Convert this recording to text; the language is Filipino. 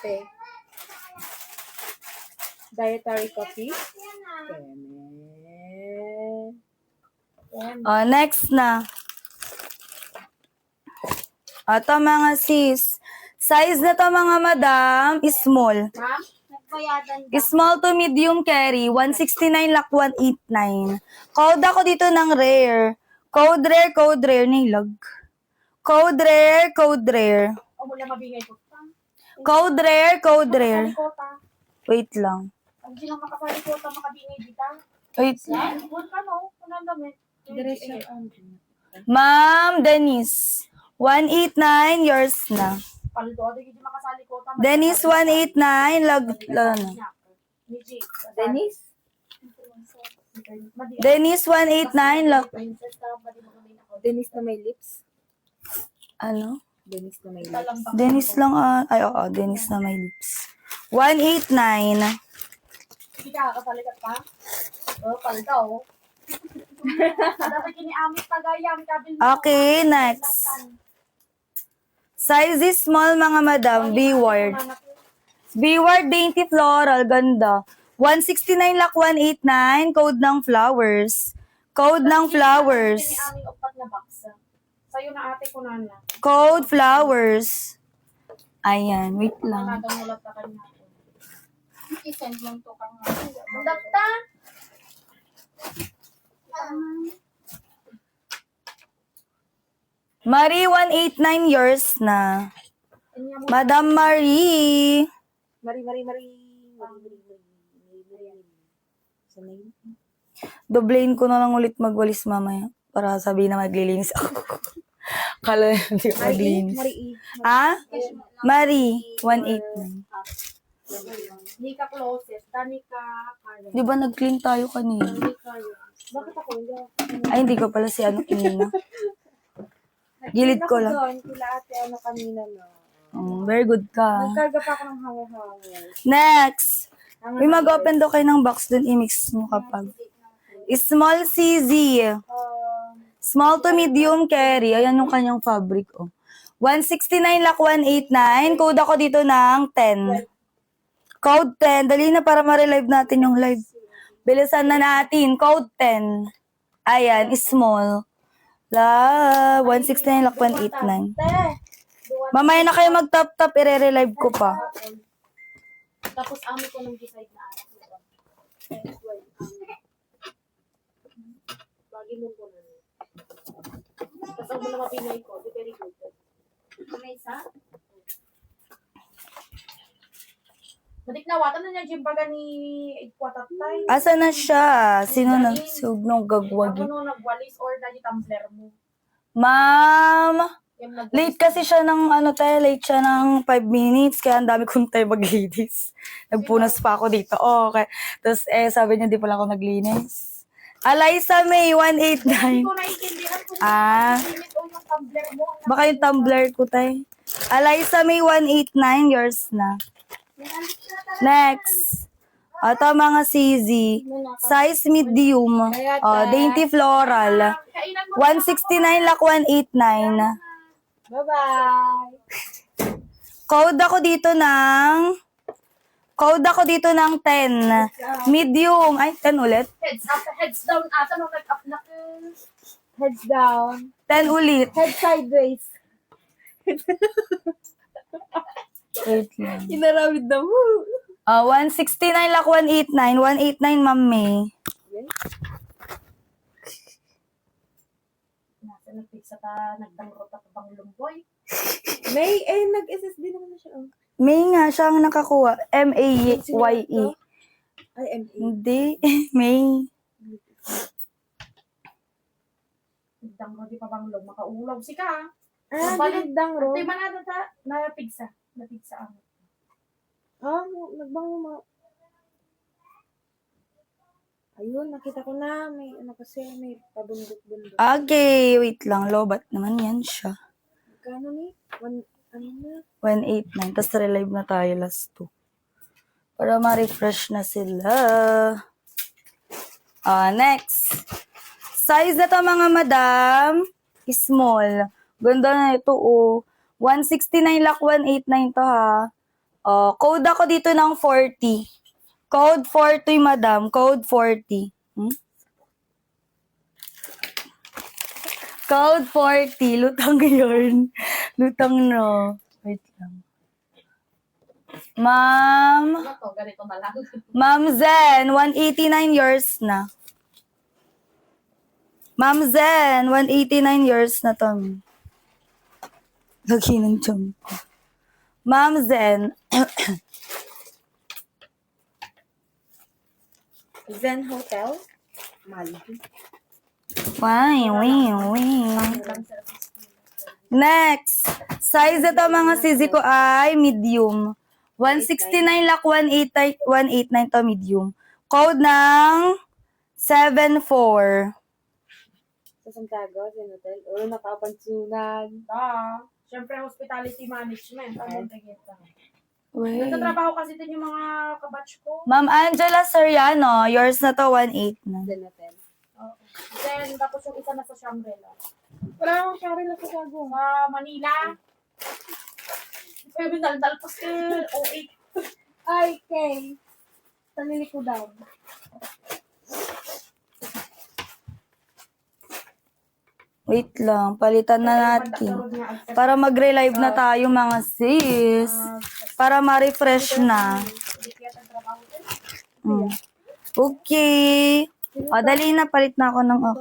ate? Dietary coffee? Next na. Ito mga sis. Size na to mga madam, small. Ma'am, nagbayadan ba? Small to medium carry, 169 lak 189. Code ako dito ng rare. Code rare, nilag. Code rare. O mula mabingay ko. Code rare. Kalikota. Wait lang. Ang silang makapalikota, makabingay dita. Wait. Yan, good ka no? Kunang damit. Diretso. Ma'am Denise, 189 yours na. Paldo, di makasalikota. Denise 189 Denise? Denise 189 lag. Denise na may lips. Ano? Denise na may lips. Denise lang ay oo, Denise na may lips. 189. Hindi ka kakasalikat pa? Paldo. Dapat kiniamit tagayam. Okay, next. Size is small mga madam, B-word. B-word dainty floral, ganda. 169 lak 189, code ng flowers. Code ng flowers. Kiniaming upat na box. Sa'yo na ate ko na. Code flowers. Ayan, wait lang. Nagamulat na kanya. I-send lang to kang Dakta? Marie 189 yours na. Madam Marie. Doblein ko na lang ulit magwalis mamaya. Para sabihin na maglilinis ako. Kala hindi ko maglinis. Marie 189. Hindi ka closest. Dani ka Karen. Di ba nag-clean tayo kanina? Bakit ako? Ay, hindi ko pala si Ina. Gilid ko lang. Kila ate kanina na. Very good ka. Nagkarga pa ako ng hangin-hangin. Next. May mag-open daw kayo ng box dun. I-mix mo kapag. Small CZ. Small to medium carry. Ayan yung kanyang fabric. 169 lak 189. Code ako dito ng 10. Code 10. Dali na para ma-relive natin yung live. Bilisan na natin. Code 10. Ayan. Small. 169 lak 189. Mamaya na kayo mag-tap-tap. I-relive ko pa. Tapos amin ko nung decide na anak ko. Lagi mo ko na. Tapos ang mga mapinay ko, di very good. May isa? Matik na watan na niya Jimbaga ni Ikwatatay. Asa na siya? Sino na? Sugnong gagwagi. Ako nung nagwalis or na yung tumbler mo. Ma'am! Yung nagwalis. Late kasi siya ng late siya ng 5 minutes. Kaya ang dami kong tayo mag-ladies. Nagpunas pa ako dito. Okay. Tapos sabi niya, di pala ako naglinis. Alaysa May, 189. Hindi ko naiintindihan kung limit o yung tumbler mo. Baka yung tumbler ko tayo. Alaysa May, 189. Yours na. Next. Ito mga CZ. Size medium. Dainty floral. 169 lak 189. Bye-bye. Code ako dito ng 10. Medium. Ay, 10 ulit. Heads up, heads down. Ata nung nag-up na. Heads down. 10 ulit. Head sideways. Wait lang. Inarawid na mo. 169 lak 189. 189 Ma'am May. Nasa nagpigsa ta, nagdangrot at bang lumboy. May, nag-SSD naman na siya. Oh. May nga siya ang nakakuha. M-A-Y-E. Ay, MA. Hindi. May. Nagdangrot di pa bang lum. Makaulaw si ka. Dinagdang ro. Ito yung manada ta, napigsa. Napigsa ang. Nagbango mo. Ayun, nakita ko na. May, kasi may pabundok-bundok. Okay, wait lang. Lobat naman yan siya. Magkano ni? 189. Tapos relive na tayo last 2. Para ma-refresh na sila. Next. Size na to mga madam. Small. Ganda na ito 169 lak 189 to ha. Oh, code ako dito ng 40. Code 40, madam. Code 40. Code 40. Lutang yun. Lutang no. Wait lang. Ma'am. Ano to? Ganito na lang. Ma'am Zen, 189 years na. Ma'am Zen, 189 years na to. Lagi ng chum ko. Ma'am Zen. Zen Hotel. Mali. Wing. Next. Size ito mga sisi ko ay medium. 169 lakh 189 to medium. Code ng 74. Sa Santiago, Zen Hotel. O, nakapansunan. Siyempre, hospitality management. Ang tigita. Wait. Nagtatrabaho kasi din yung mga kabatch ko. Ma'am Angela Soriano, yours na to 189. Zen Hotel. Oo. Then, tapos yung isa na sa Shangri-La. Wala akong shari lang sa Santiago. Sa Manila. Pwede dal-dal-pas ka. O8. Ay, Kay. Tanili ko daw. Wait lang, palitan na natin. Para mag-relive na tayo mga sis. Para ma-refresh na. Okay. O, dali na, palit na ako ng ako.